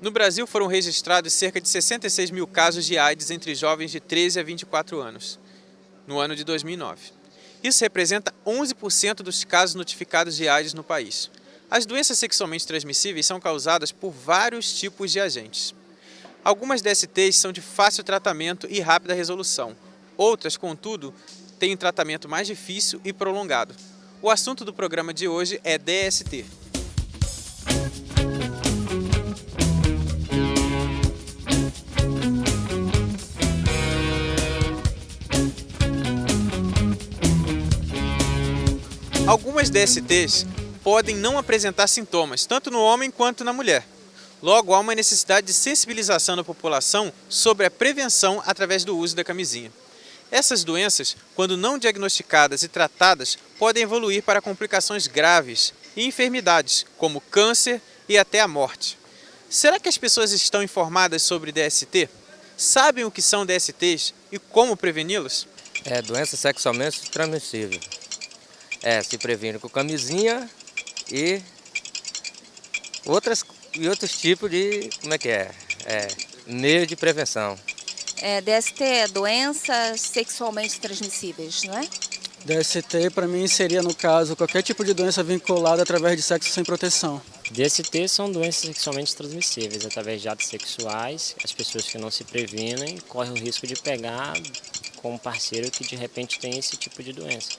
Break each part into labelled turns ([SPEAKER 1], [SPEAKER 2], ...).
[SPEAKER 1] No Brasil foram registrados cerca de 66 mil casos de AIDS entre jovens de 13 a 24 anos, no ano de 2009. Isso representa 11% dos casos notificados de AIDS no país. As doenças sexualmente transmissíveis são causadas por vários tipos de agentes. Algumas DSTs são de fácil tratamento e rápida resolução. Outras, contudo, têm um tratamento mais difícil e prolongado. O assunto do programa de hoje é DST. Algumas DSTs podem não apresentar sintomas, tanto no homem quanto na mulher. Logo, há uma necessidade de sensibilização da população sobre a prevenção através do uso da camisinha. Essas doenças, quando não diagnosticadas e tratadas, podem evoluir para complicações graves e enfermidades, como câncer e até a morte. Será que as pessoas estão informadas sobre DST? Sabem o que são DSTs e como preveni-los?
[SPEAKER 2] Doença sexualmente transmissível. Se previne com camisinha e outros tipos de, meio de prevenção.
[SPEAKER 3] DST é doenças sexualmente transmissíveis, não é?
[SPEAKER 4] DST para mim seria, no caso, qualquer tipo de doença vinculada através de sexo sem proteção.
[SPEAKER 5] DST são doenças sexualmente transmissíveis através de atos sexuais. As pessoas que não se previnem correm o risco de pegar com um parceiro que de repente tem esse tipo de doença.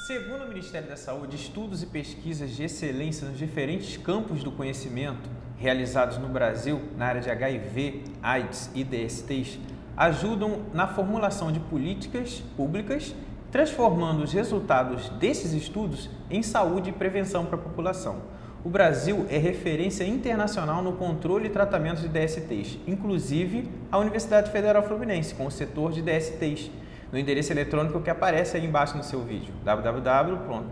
[SPEAKER 1] Segundo o Ministério da Saúde, estudos e pesquisas de excelência nos diferentes campos do conhecimento realizados no Brasil na área de HIV, AIDS e DSTs ajudam na formulação de políticas públicas, transformando os resultados desses estudos em saúde e prevenção para a população. O Brasil é referência internacional no controle e tratamento de DSTs, inclusive a Universidade Federal Fluminense, com o setor de DSTs, no endereço eletrônico que aparece aí embaixo no seu vídeo, www.dst.uf.br.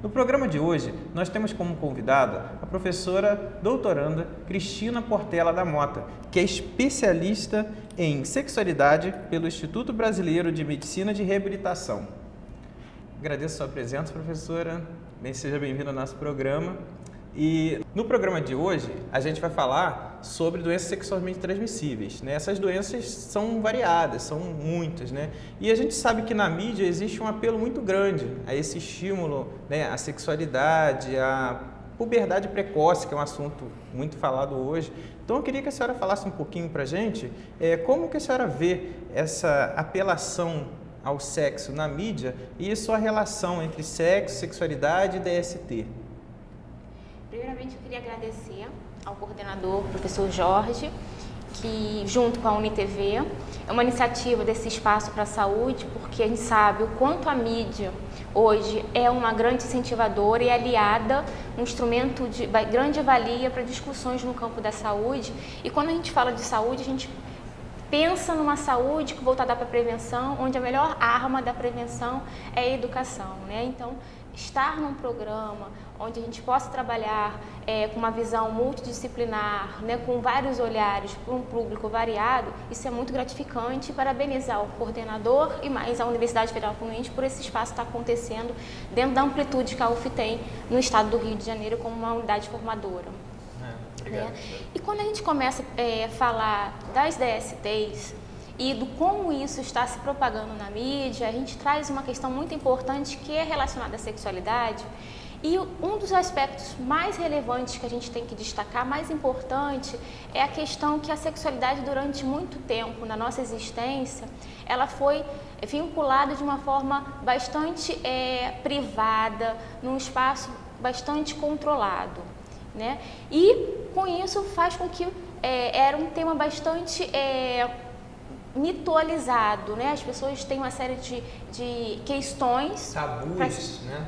[SPEAKER 1] No programa de hoje, nós temos como convidada a professora doutoranda Cristina Portela da Mota, que é especialista em sexualidade pelo Instituto Brasileiro de Medicina de Reabilitação. Agradeço a sua presença, professora. Seja bem-vinda ao nosso programa. E no programa de hoje, a gente vai falar sobre doenças sexualmente transmissíveis, né? Essas doenças são variadas, são muitas, né? E a gente sabe que na mídia existe um apelo muito grande a esse estímulo, né? À sexualidade, à puberdade precoce, que é um assunto muito falado hoje. Então eu queria que a senhora falasse um pouquinho para a gente como que a senhora vê essa apelação ao sexo na mídia e a sua relação entre sexo, sexualidade e DST.
[SPEAKER 6] Primeiramente, eu queria agradecer ao coordenador, professor Jorge, que, junto com a UniTV, é uma iniciativa desse espaço para a saúde, porque a gente sabe o quanto a mídia hoje é uma grande incentivadora e aliada, um instrumento de grande valia para discussões no campo da saúde. E quando a gente fala de saúde, a gente pensa numa saúde voltada para a prevenção, onde a melhor arma da prevenção é a educação, né? Então, estar num programa onde a gente possa trabalhar com uma visão multidisciplinar, né, com vários olhares para um público variado, isso é muito gratificante. Parabenizar o coordenador e mais a Universidade Federal Fluminense por esse espaço estar acontecendo dentro da amplitude que a UF tem no estado do Rio de Janeiro como uma unidade formadora.
[SPEAKER 1] Obrigado.
[SPEAKER 6] E quando a gente começa a falar das DSTs e do como isso está se propagando na mídia, a gente traz uma questão muito importante que é relacionada à sexualidade. E um dos aspectos mais relevantes que a gente tem que destacar, mais importante, é a questão que a sexualidade durante muito tempo na nossa existência, ela foi vinculada de uma forma bastante privada, num espaço bastante controlado, né? E com isso faz com que era um tema bastante mitualizado, né? As pessoas têm uma série de questões,
[SPEAKER 1] tabus, né?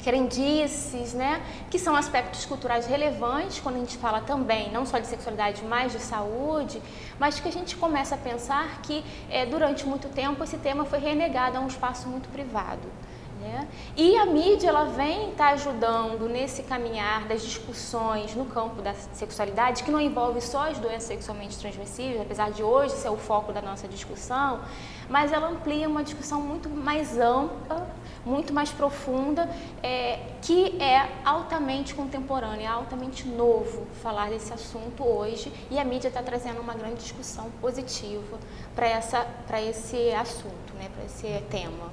[SPEAKER 6] crendices, né? Que são aspectos culturais relevantes quando a gente fala também, não só de sexualidade, mas de saúde, mas que a gente começa a pensar que durante muito tempo esse tema foi renegado a um espaço muito privado, né? E a mídia, ela vem estar ajudando nesse caminhar das discussões no campo da sexualidade, que não envolve só as doenças sexualmente transmissíveis, apesar de hoje ser o foco da nossa discussão, mas ela amplia uma discussão muito mais ampla, muito mais profunda, que é altamente contemporânea, altamente novo falar desse assunto hoje, e a mídia está trazendo uma grande discussão positiva para esse assunto, né, para esse tema.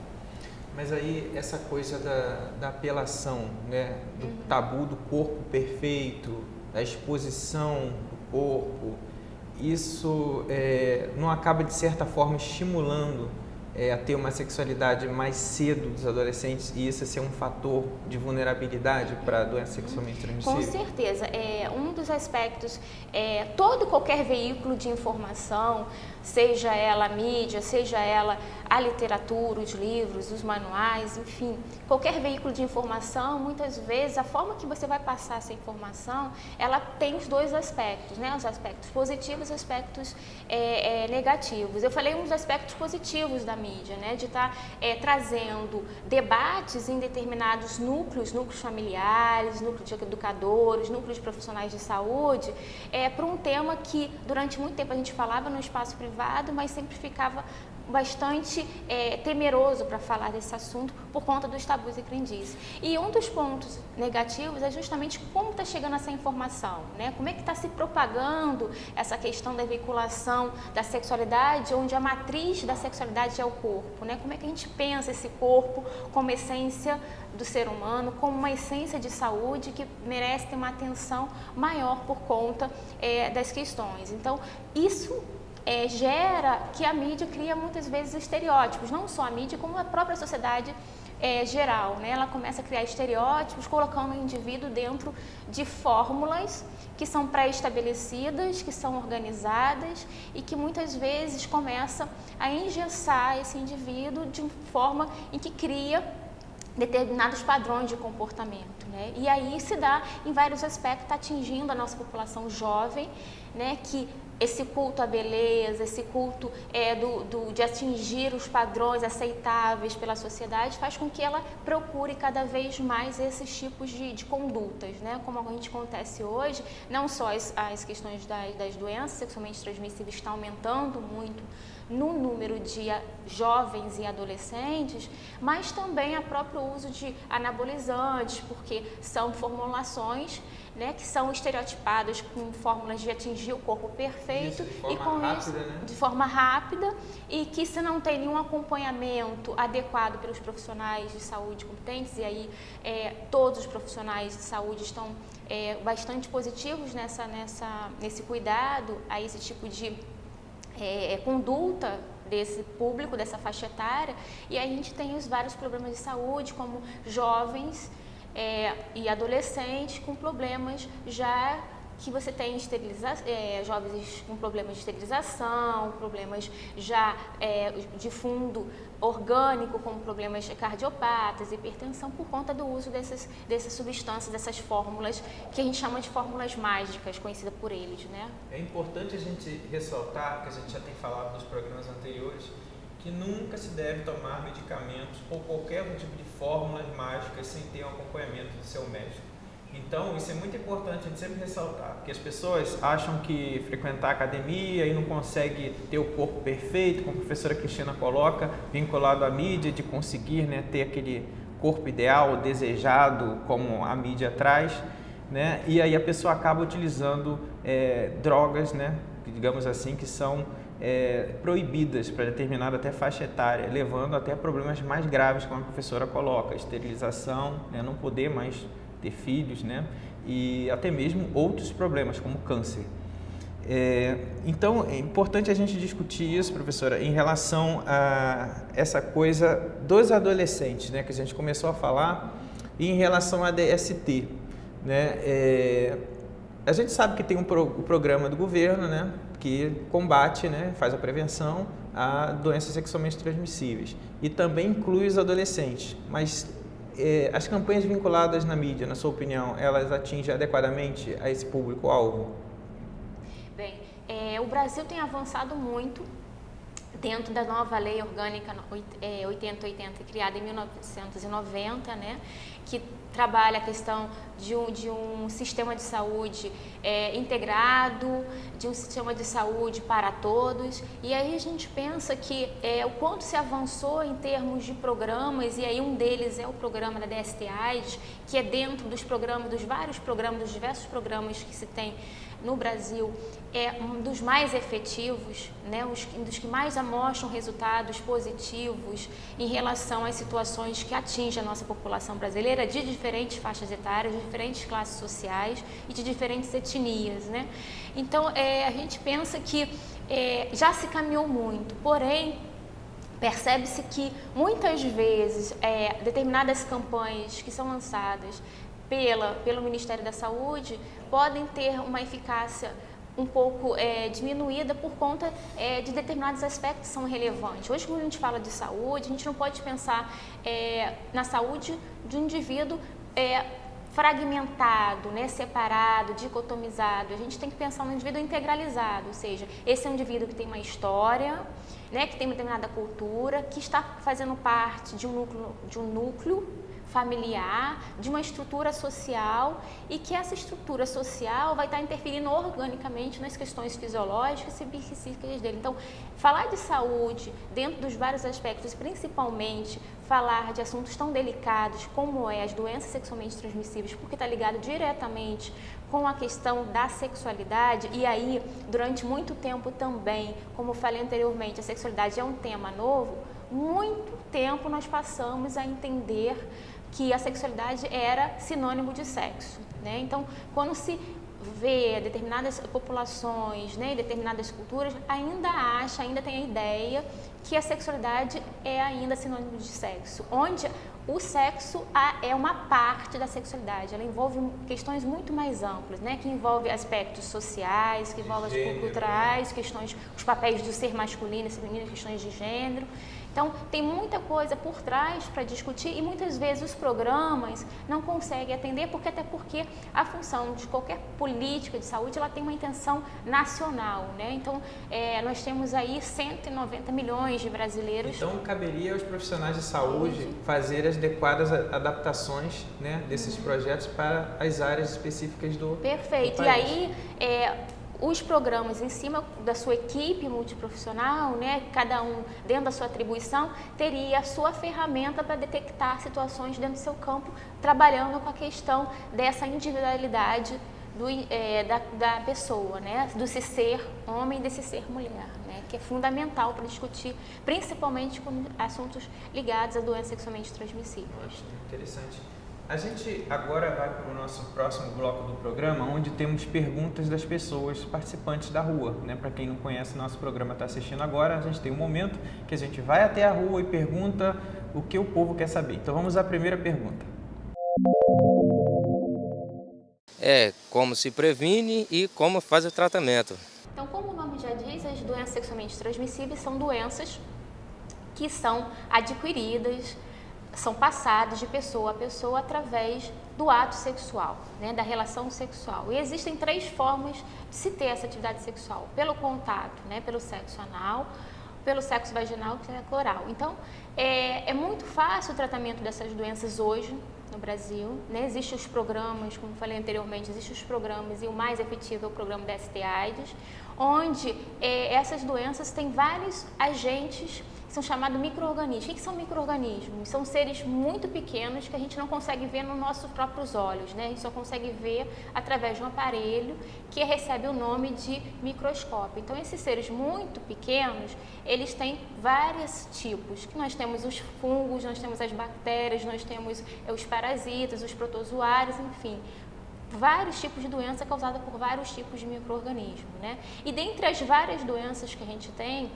[SPEAKER 1] Mas aí essa coisa da apelação, né, do tabu do corpo perfeito, da exposição do corpo, isso não acaba de certa forma estimulando a ter uma sexualidade mais cedo dos adolescentes e isso ser um fator de vulnerabilidade para a doença sexualmente transmissível?
[SPEAKER 6] Com certeza. Um dos aspectos, qualquer veículo de informação, seja ela a mídia, seja ela a literatura, os livros, os manuais, enfim, qualquer veículo de informação, muitas vezes a forma que você vai passar essa informação, ela tem os dois aspectos, né? Os aspectos positivos e os aspectos negativos. Eu falei uns aspectos positivos da mídia, né? De estar trazendo debates em determinados núcleos familiares, núcleos de educadores, núcleos de profissionais de saúde, para um tema que durante muito tempo a gente falava no espaço privado, mas sempre ficava bastante temeroso para falar desse assunto por conta dos tabus e crendices. E um dos pontos negativos é justamente como está chegando essa informação, né? Como é que está se propagando essa questão da veiculação da sexualidade, onde a matriz da sexualidade é o corpo, né? Como é que a gente pensa esse corpo como essência do ser humano, como uma essência de saúde que merece ter uma atenção maior por conta das questões. Então, isso gera que a mídia cria muitas vezes estereótipos, não só a mídia, como a própria sociedade geral, né? Ela começa a criar estereótipos, colocando o indivíduo dentro de fórmulas que são pré-estabelecidas, que são organizadas e que muitas vezes começa a engessar esse indivíduo de forma em que cria determinados padrões de comportamento, né? E aí se dá em vários aspectos, atingindo a nossa população jovem, né? Que esse culto à beleza, esse culto de atingir os padrões aceitáveis pela sociedade faz com que ela procure cada vez mais esses tipos de condutas, né? Como a gente acontece hoje, não só as questões das doenças sexualmente transmissíveis estão aumentando muito no número de jovens e adolescentes, mas também o próprio uso de anabolizantes, porque são formulações, né, que são estereotipadas com fórmulas de atingir o corpo perfeito de forma rápida e que se não tem nenhum acompanhamento adequado pelos profissionais de saúde competentes, e aí todos os profissionais de saúde estão bastante positivos nesse cuidado a esse tipo de conduta desse público, dessa faixa etária, e aí a gente tem os vários problemas de saúde, como jovens e adolescentes com problemas já que você tem jovens com problemas de esterilização, problemas já de fundo orgânico, como problemas cardiopatas, hipertensão, por conta do uso dessas substâncias, dessas fórmulas, que a gente chama de fórmulas mágicas, conhecidas por eles, né?
[SPEAKER 1] É importante a gente ressaltar, que a gente já tem falado nos programas anteriores, que nunca se deve tomar medicamentos ou qualquer outro tipo de fórmulas mágicas sem ter um acompanhamento do seu médico. Então, isso é muito importante a gente sempre ressaltar, porque as pessoas acham que frequentar a academia e não consegue ter o corpo perfeito, como a professora Cristina coloca, vinculado à mídia, de conseguir, né, ter aquele corpo ideal, desejado, como a mídia traz, né? E aí a pessoa acaba utilizando drogas, né, digamos assim, que são proibidas para determinada até faixa etária, levando até problemas mais graves, como a professora coloca, esterilização, né, não poder mais ter filhos, né? E até mesmo outros problemas, como câncer. Então, é importante a gente discutir isso, professora, em relação a essa coisa dos adolescentes, né? Que a gente começou a falar, e em relação à DST, né? A gente sabe que tem o programa do governo, né? Que combate, né? Faz a prevenção a doenças sexualmente transmissíveis. E também inclui os adolescentes, mas as campanhas vinculadas na mídia, na sua opinião, elas atingem adequadamente a esse público-alvo?
[SPEAKER 6] Bem, o Brasil tem avançado muito dentro da nova Lei Orgânica 8080, criada em 1990, né, que trabalha a questão de um sistema de saúde integrado, de um sistema de saúde para todos. E aí a gente pensa que o quanto se avançou em termos de programas, e aí um deles é o programa da DST-AIDS, que é dentro dos programas, dos vários programas, dos diversos programas que se tem no Brasil, é um dos mais efetivos, né, dos que mais amostram resultados positivos em relação às situações que atingem a nossa população brasileira de diferentes faixas etárias, de diferentes classes sociais e de diferentes etnias, né? Então, a gente pensa que já se caminhou muito, porém, percebe-se que muitas vezes determinadas campanhas que são lançadas pelo Ministério da Saúde podem ter uma eficácia um pouco diminuída por conta de determinados aspectos que são relevantes. Hoje, quando a gente fala de saúde, a gente não pode pensar na saúde de um indivíduo fragmentado, né, separado, dicotomizado. A gente tem que pensar no indivíduo integralizado, ou seja, esse é um indivíduo que tem uma história, né, que tem uma determinada cultura, que está fazendo parte de um núcleo familiar, de uma estrutura social, e que essa estrutura social vai estar interferindo organicamente nas questões fisiológicas e psíquicas dele. Então, falar de saúde dentro dos vários aspectos, principalmente falar de assuntos tão delicados como as doenças sexualmente transmissíveis, porque está ligado diretamente com a questão da sexualidade, e aí, durante muito tempo também, como eu falei anteriormente, a sexualidade é um tema novo, muito tempo nós passamos a entender que a sexualidade era sinônimo de sexo, né? Então, quando se vê determinadas populações, né, determinadas culturas, ainda tem a ideia que a sexualidade é ainda sinônimo de sexo, onde o sexo é uma parte da sexualidade, ela envolve questões muito mais amplas, né, que envolve aspectos sociais, que envolve aspectos culturais, questões, os papéis do ser masculino e feminino, questões de gênero. Então, tem muita coisa por trás para discutir e muitas vezes os programas não conseguem atender, até porque a função de qualquer política de saúde, ela tem uma intenção nacional, né? Então, nós temos aí 190 milhões de brasileiros.
[SPEAKER 1] Então, caberia aos profissionais de saúde fazer as adequadas adaptações, né, desses projetos para as áreas específicas do
[SPEAKER 6] Perfeito.
[SPEAKER 1] Do país.
[SPEAKER 6] E aí, os programas em cima da sua equipe multiprofissional, né, cada um dentro da sua atribuição, teria a sua ferramenta para detectar situações dentro do seu campo, trabalhando com a questão dessa individualidade da pessoa, né, do se ser homem e desse ser mulher, né, que é fundamental para discutir, principalmente com assuntos ligados a doenças sexualmente transmissíveis.
[SPEAKER 1] Acho interessante. A gente agora vai para o nosso próximo bloco do programa, onde temos perguntas das pessoas participantes da rua, né? Para quem não conhece, nosso programa está assistindo agora, a gente tem um momento que a gente vai até a rua e pergunta o que o povo quer saber. Então vamos à primeira pergunta.
[SPEAKER 2] Como se previne e como faz o tratamento.
[SPEAKER 6] Então, como o nome já diz, as doenças sexualmente transmissíveis são doenças que são adquiridas, são passadas de pessoa a pessoa através do ato sexual, né, da relação sexual. E existem 3 formas de se ter essa atividade sexual: pelo contato, né, pelo sexo anal, pelo sexo vaginal e pelo oral. Então, é muito fácil o tratamento dessas doenças hoje no Brasil, né? Existem os programas, como falei anteriormente, existem os programas, e o mais efetivo é o programa da DST-AIDS, onde essas doenças têm vários agentes que são chamados micro-organismos. O que são micro-organismos? São seres muito pequenos que a gente não consegue ver nos nossos próprios olhos, né? A gente só consegue ver através de um aparelho que recebe o nome de microscópio. Então, esses seres muito pequenos, eles têm vários tipos. Nós temos os fungos, nós temos as bactérias, nós temos os parasitas, os protozoários, enfim. Vários tipos de doença causada por vários tipos de micro-organismos, né? E dentre as várias doenças que a gente tem,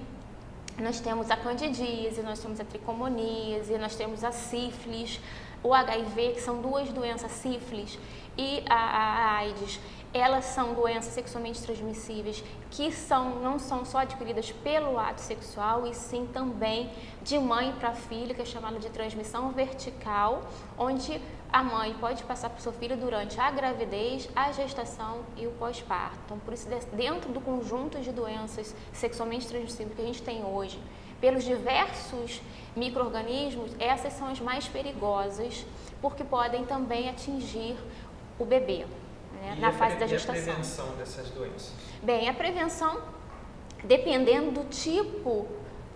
[SPEAKER 6] nós temos a candidíase, nós temos a tricomoníase, nós temos a sífilis, o HIV, que são 2 doenças, a sífilis e a AIDS. Elas são doenças sexualmente transmissíveis que não são só adquiridas pelo ato sexual, e sim também de mãe para filho, que é chamado de transmissão vertical, onde a mãe pode passar para o seu filho durante a gravidez, a gestação e o pós-parto. Então, por isso, dentro do conjunto de doenças sexualmente transmissíveis que a gente tem hoje, pelos diversos micro-organismos, essas são as mais perigosas, porque podem também atingir o bebê, né, na fase da gestação.
[SPEAKER 1] E a prevenção dessas doenças?
[SPEAKER 6] Bem, a prevenção, dependendo do tipo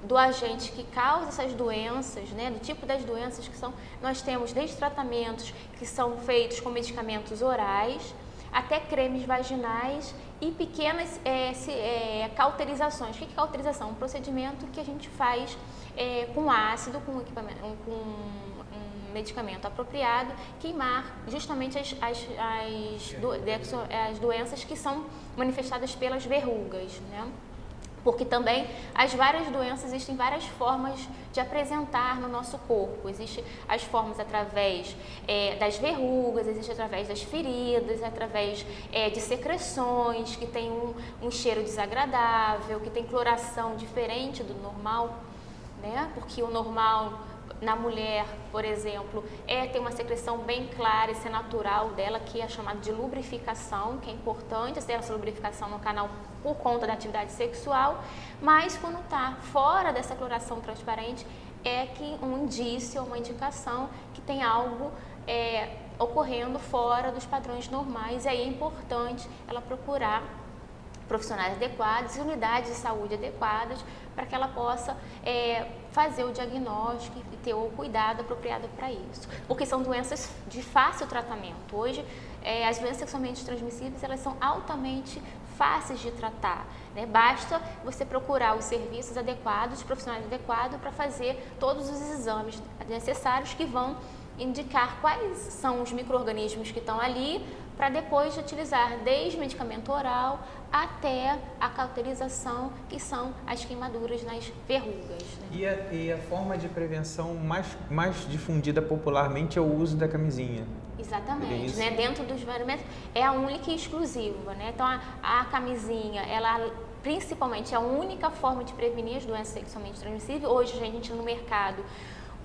[SPEAKER 6] do agente que causa essas doenças, né, do tipo das doenças que são, nós temos desde tratamentos que são feitos com medicamentos orais, até cremes vaginais e pequenas cauterizações. O que é cauterização? Um procedimento que a gente faz com ácido, com um medicamento apropriado, queimar justamente as doenças que são manifestadas pelas verrugas, né? Porque também as várias doenças, existem várias formas de apresentar no nosso corpo. Existem as formas através das verrugas, existe através das feridas, através de secreções, que tem um cheiro desagradável, que tem coloração diferente do normal, né? Porque o normal na mulher, por exemplo, tem uma secreção bem clara, esse é natural dela, que é chamada de lubrificação, que é importante ter essa lubrificação no canal por conta da atividade sexual, mas quando está fora dessa coloração transparente, que um indício, uma indicação que tem algo ocorrendo fora dos padrões normais, e aí é importante ela procurar profissionais adequados e unidades de saúde adequadas para que ela possa fazer o diagnóstico e ter o cuidado apropriado para isso. Porque são doenças de fácil tratamento. Hoje, as doenças sexualmente transmissíveis, elas são altamente fáceis de tratar, né? Basta você procurar os serviços adequados, os profissionais adequados para fazer todos os exames necessários que vão indicar quais são os micro-organismos que estão ali, para depois utilizar desde medicamento oral até a cauterização, que são as queimaduras nas verrugas, né?
[SPEAKER 1] E a forma de prevenção mais difundida popularmente é o uso da camisinha.
[SPEAKER 6] Exatamente, né? Dentro dos vários é a única e exclusiva, né? Então a camisinha, ela principalmente é a única forma de prevenir as doenças sexualmente transmissíveis. Hoje a gente no mercado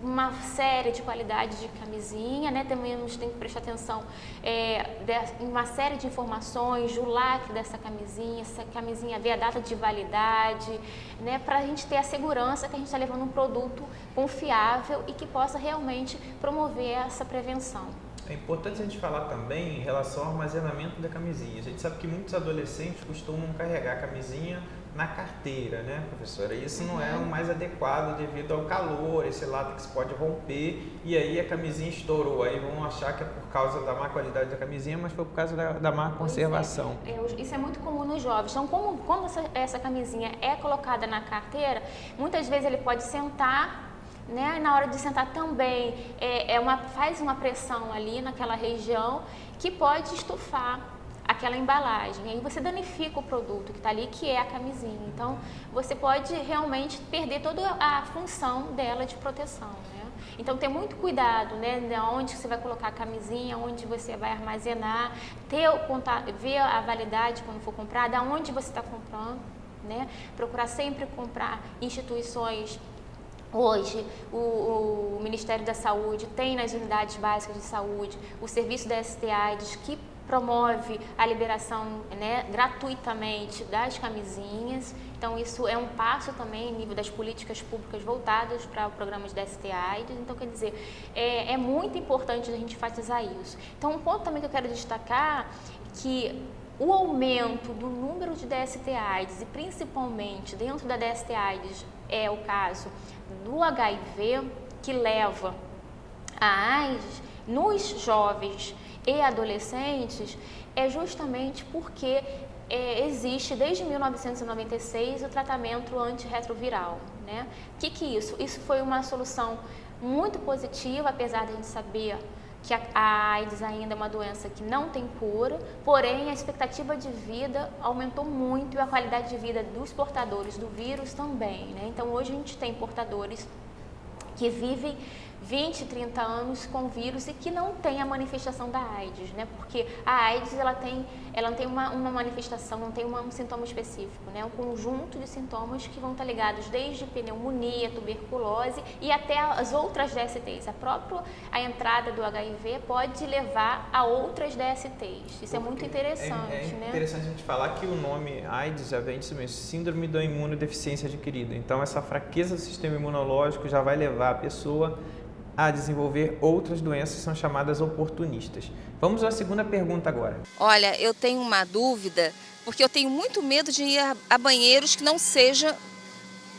[SPEAKER 6] uma série de qualidades de camisinha, né? Também a gente tem que prestar atenção em uma série de informações, o lacre dessa camisinha, essa camisinha ver a data de validade, né? Para a gente ter a segurança que a gente está levando um produto confiável e que possa realmente promover essa prevenção.
[SPEAKER 1] É importante a gente falar também em relação ao armazenamento da camisinha. A gente sabe que muitos adolescentes costumam carregar a camisinha na carteira, né, professora? Isso não é o mais adequado devido ao calor, esse látex pode romper e aí a camisinha estourou. Aí vão achar que é por causa da má qualidade da camisinha, mas foi por causa da má conservação.
[SPEAKER 6] Isso é muito comum nos jovens. Então, como essa camisinha é colocada na carteira, muitas vezes ele pode sentar, né? Na hora de sentar também faz uma pressão ali naquela região que pode estufar aquela embalagem. Aí você danifica o produto que está ali, que é a camisinha. Então, você pode realmente perder toda a função dela de proteção, né? Então, ter muito cuidado, né? De onde você vai colocar a camisinha, onde você vai armazenar, ter o contato, ver a validade quando for comprar, da onde você está comprando, né? Procurar sempre comprar instituições. Hoje, o Ministério da Saúde tem nas unidades básicas de saúde o serviço da ST/AIDS que promove a liberação, né, gratuitamente das camisinhas. Então, isso é um passo também em nível das políticas públicas voltadas para o programa de DST/AIDS. Então, quer dizer, é muito importante a gente enfatizar isso. Então, um ponto também que eu quero destacar é que o aumento do número de DST/AIDS e principalmente dentro da DST/AIDS é o caso do HIV, que leva a AIDS nos jovens e adolescentes, é justamente porque existe desde 1996 o tratamento antirretroviral, né? O que é isso? Isso foi uma solução muito positiva, apesar de a gente saber que a AIDS ainda é uma doença que não tem cura, porém a expectativa de vida aumentou muito e a qualidade de vida dos portadores do vírus também, né? Então hoje a gente tem portadores que vivem 20, 30 anos com vírus e que não tem a manifestação da AIDS, né? Porque a AIDS ela não tem uma manifestação, não tem um sintoma específico, né? Um conjunto de sintomas que vão estar ligados desde pneumonia, tuberculose e até as outras DSTs. A entrada do HIV pode levar a outras DSTs. Isso é muito interessante, né?
[SPEAKER 1] É interessante a gente falar que o nome AIDS já vem disso mesmo, síndrome da imunodeficiência adquirida. Então, essa fraqueza do sistema imunológico já vai levar a pessoa a desenvolver outras doenças que são chamadas oportunistas. Vamos à segunda pergunta agora.
[SPEAKER 3] Olha, eu tenho uma dúvida, porque eu tenho muito medo de ir a banheiros que não sejam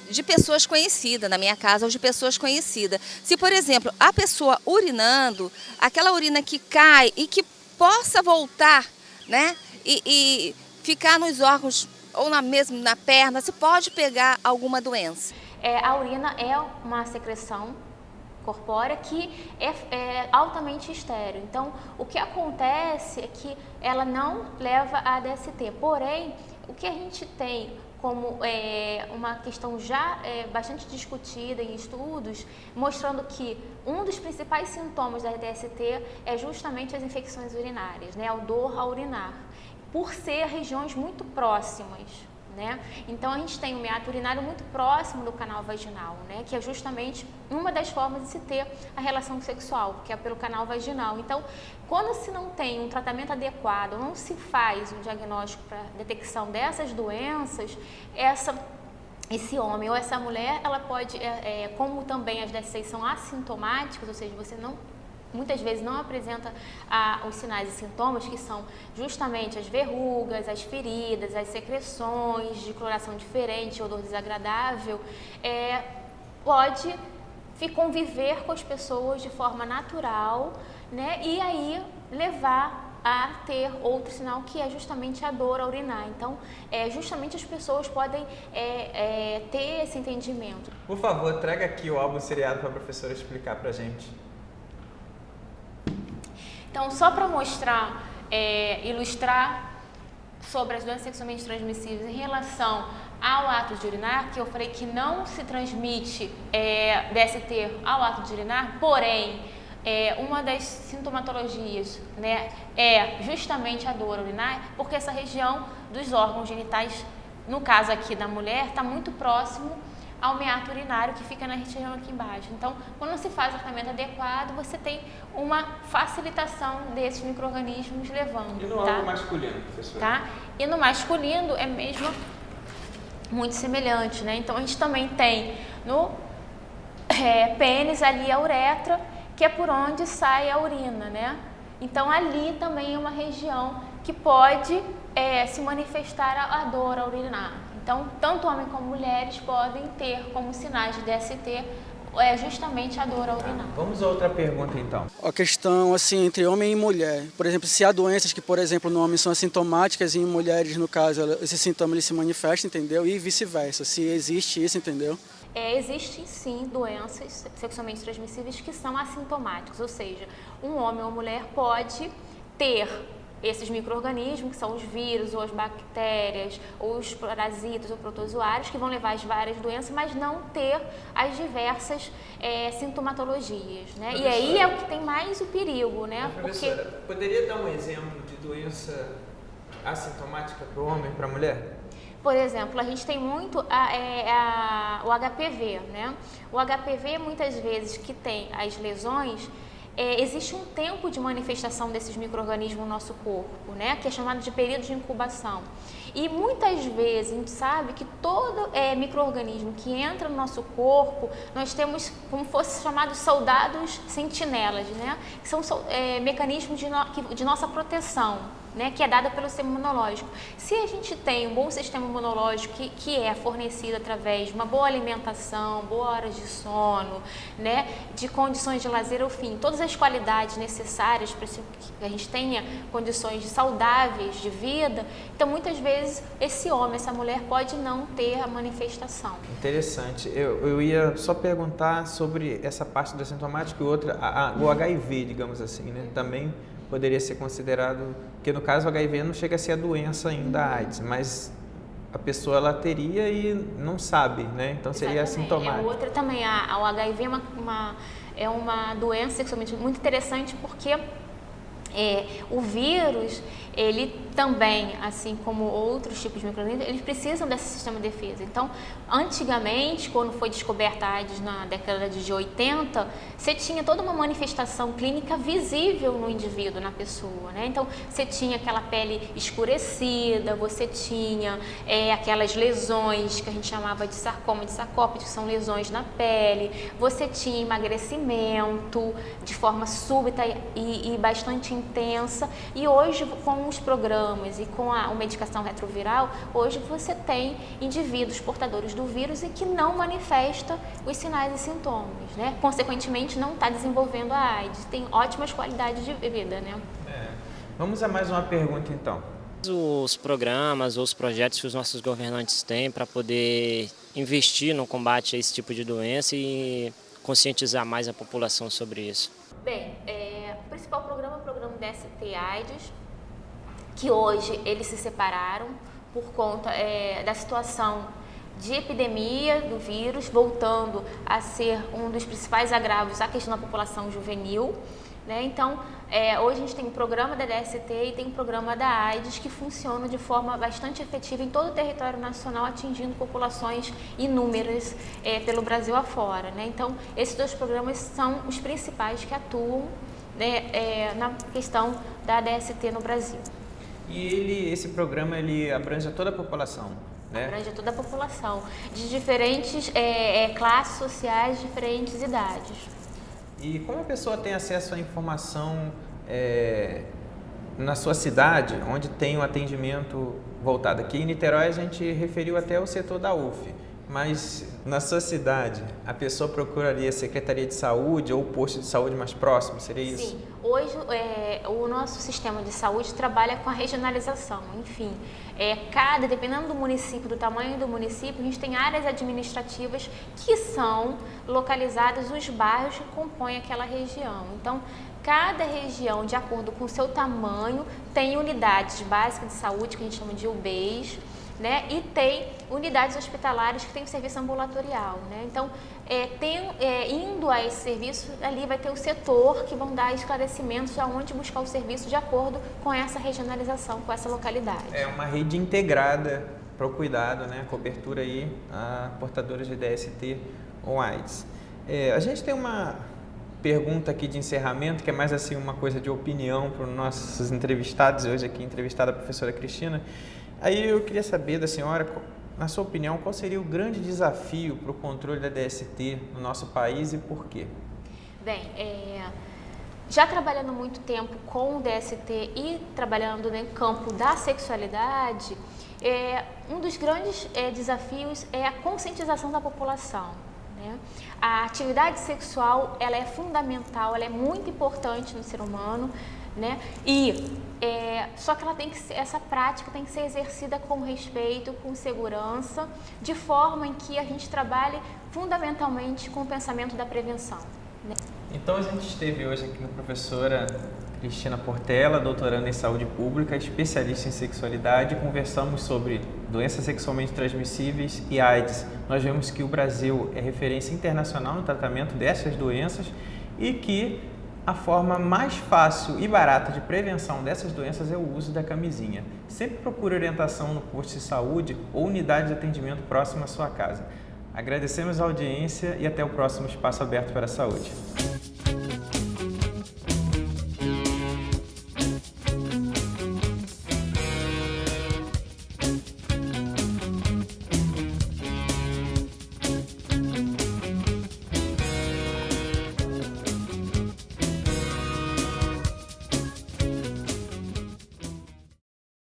[SPEAKER 3] de pessoas conhecidas, na minha casa, ou de pessoas conhecidas. Se, por exemplo, a pessoa urinando, aquela urina que cai e que possa voltar, né, e ficar nos órgãos ou mesmo na perna, se pode pegar alguma doença?
[SPEAKER 6] A urina é uma secreção corpórea que é altamente estéril. Então, o que acontece é que ela não leva a DST. Porém, o que a gente tem como uma questão já bastante discutida em estudos, mostrando que um dos principais sintomas da DST é justamente as infecções urinárias, né? A dor ao urinar, por ser regiões muito próximas. Né? Então, a gente tem um meato urinário muito próximo do canal vaginal, né? Que é justamente uma das formas de se ter a relação sexual, que é pelo canal vaginal. Então, quando se não tem um tratamento adequado, não se faz um diagnóstico para detecção dessas doenças, esse homem ou essa mulher, ela pode, como também as DSTs são assintomáticas, ou seja, você muitas vezes não apresenta os sinais e sintomas, que são justamente as verrugas, as feridas, as secreções de coloração diferente, odor desagradável, pode conviver com as pessoas de forma natural, né? E aí levar a ter outro sinal, que é justamente a dor ao urinar. Então, justamente as pessoas podem ter esse entendimento.
[SPEAKER 1] Por favor, traga aqui o álbum seriado para a professora explicar para a gente.
[SPEAKER 6] Então, só para mostrar, ilustrar sobre as doenças sexualmente transmissíveis em relação ao ato de urinar, que eu falei que não se transmite DST ao ato de urinar, porém, uma das sintomatologias, né, é justamente a dor urinar, porque essa região dos órgãos genitais, no caso aqui da mulher, está muito próximo ao meato urinário, que fica na região aqui embaixo. Então, quando se faz o tratamento adequado, você tem uma facilitação desses micro-organismos levando.
[SPEAKER 1] E no órgão masculino, professora?
[SPEAKER 6] Tá? E no masculino é mesmo muito semelhante, né? Então, a gente também tem no pênis ali a uretra, que é por onde sai a urina, né? Então, ali também é uma região que pode se manifestar a dor ao urinar. Então, tanto homens como mulheres podem ter como sinais de DST justamente a dor ao urinar.
[SPEAKER 1] Vamos a outra pergunta, então.
[SPEAKER 4] A questão, assim, entre homem e mulher. Por exemplo, se há doenças que, por exemplo, no homem são assintomáticas e em mulheres, no caso, esse sintoma ele se manifesta, entendeu? E vice-versa, se existe isso, entendeu?
[SPEAKER 6] Existem, sim, doenças sexualmente transmissíveis que são assintomáticas, ou seja, um homem ou mulher pode ter esses micro-organismos, que são os vírus, ou as bactérias, ou os parasitas ou protozoários, que vão levar às várias doenças, mas não ter as diversas sintomatologias, né? E aí é o que tem mais o perigo, né?
[SPEAKER 1] Professora, poderia dar um exemplo de doença assintomática para o homem e para a mulher?
[SPEAKER 6] Por exemplo, a gente tem muito o HPV, né? O HPV, muitas vezes, que tem as lesões, existe um tempo de manifestação desses micro-organismos no nosso corpo, né? Que é chamado de período de incubação. E muitas vezes a gente sabe que todo micro-organismo que entra no nosso corpo, nós temos como fosse chamados soldados sentinelas, né? Que são mecanismos de nossa proteção, né, que é dada pelo sistema imunológico. Se a gente tem um bom sistema imunológico que é fornecido através de uma boa alimentação, boas horas de sono, né, de condições de lazer, enfim, todas as qualidades necessárias para que a gente tenha condições saudáveis de vida, então muitas vezes esse homem, essa mulher pode não ter a manifestação.
[SPEAKER 1] Interessante. Eu ia só perguntar sobre essa parte da sintomática e outra, o HIV, digamos assim, né, também poderia ser considerado, porque no caso o HIV não chega a ser a doença ainda a AIDS, mas a pessoa ela teria e não sabe, né? Então seria
[SPEAKER 6] Exatamente.
[SPEAKER 1] assintomático.
[SPEAKER 6] Outra também, o HIV é uma doença sexualmente muito interessante porque o vírus, ele também, assim como outros tipos de micro-organismos, eles precisam desse sistema de defesa. Então, antigamente, quando foi descoberta a AIDS na década de 80, você tinha toda uma manifestação clínica visível no indivíduo, na pessoa, né? Então, você tinha aquela pele escurecida, você tinha aquelas lesões que a gente chamava de sarcoma de sarcópite, que são lesões na pele, você tinha emagrecimento de forma súbita e bastante intensa, e hoje, com os programas e com a medicação retroviral, hoje você tem indivíduos portadores do vírus e que não manifestam os sinais e sintomas, né? Consequentemente, não está desenvolvendo a AIDS, tem ótimas qualidades de vida, né?
[SPEAKER 1] Vamos a mais uma pergunta, então.
[SPEAKER 5] Os programas ou os projetos que os nossos governantes têm para poder investir no combate a esse tipo de doença e conscientizar mais a população sobre isso?
[SPEAKER 6] Bem, o principal programa é o programa DST-AIDS, que hoje eles se separaram por conta da situação de epidemia do vírus, voltando a ser um dos principais agravos a questão da população juvenil, né? Então, hoje a gente tem um programa da DST e tem um programa da AIDS que funcionam de forma bastante efetiva em todo o território nacional, atingindo populações inúmeras pelo Brasil afora, né? Então, esses dois programas são os principais que atuam, né, na questão da DST no Brasil.
[SPEAKER 1] E esse programa ele abrange toda a população, né?
[SPEAKER 6] Abrange toda a população, de diferentes classes sociais, diferentes idades.
[SPEAKER 1] E como a pessoa tem acesso à informação na sua cidade, onde tem um atendimento voltado? Aqui em Niterói a gente referiu até o setor da UF, mas na sua cidade a pessoa procuraria a Secretaria de Saúde ou o posto de saúde mais próximo, seria isso?
[SPEAKER 6] Sim, hoje o nosso sistema de saúde trabalha com a regionalização, enfim, dependendo do município, do tamanho do município, a gente tem áreas administrativas que são localizadas nos bairros que compõem aquela região. Então, cada região, de acordo com o seu tamanho, tem unidades básicas de saúde, que a gente chama de UBS, né? E tem unidades hospitalares que têm o serviço ambulatorial, né? Então, indo a esse serviço, ali vai ter o setor que vão dar esclarecimentos de onde buscar o serviço de acordo com essa regionalização, com essa localidade. É
[SPEAKER 1] uma rede integrada para o cuidado, né? Cobertura aí a portadores de DST ou AIDS. A gente tem uma pergunta aqui de encerramento, que é mais assim uma coisa de opinião para os nossos entrevistados, hoje aqui entrevistada a professora Cristina. Aí eu queria saber da senhora, na sua opinião, qual seria o grande desafio para o controle da DST no nosso país e por quê?
[SPEAKER 6] Bem, já trabalhando muito tempo com o DST e trabalhando no campo da sexualidade, um dos grandes desafios é a conscientização da população, né? A atividade sexual, ela é fundamental, ela é muito importante no ser humano, né? Só que essa prática tem que ser exercida com respeito, com segurança, de forma em que a gente trabalhe fundamentalmente com o pensamento da prevenção, né?
[SPEAKER 1] Então a gente esteve hoje aqui com a professora Cristina Portela, doutoranda em saúde pública, especialista em sexualidade, conversamos sobre doenças sexualmente transmissíveis e AIDS. Nós vemos que o Brasil é referência internacional no tratamento dessas doenças e que a forma mais fácil e barata de prevenção dessas doenças é o uso da camisinha. Sempre procure orientação no posto de saúde ou unidade de atendimento próximo à sua casa. Agradecemos a audiência e até o próximo Espaço Aberto para a Saúde.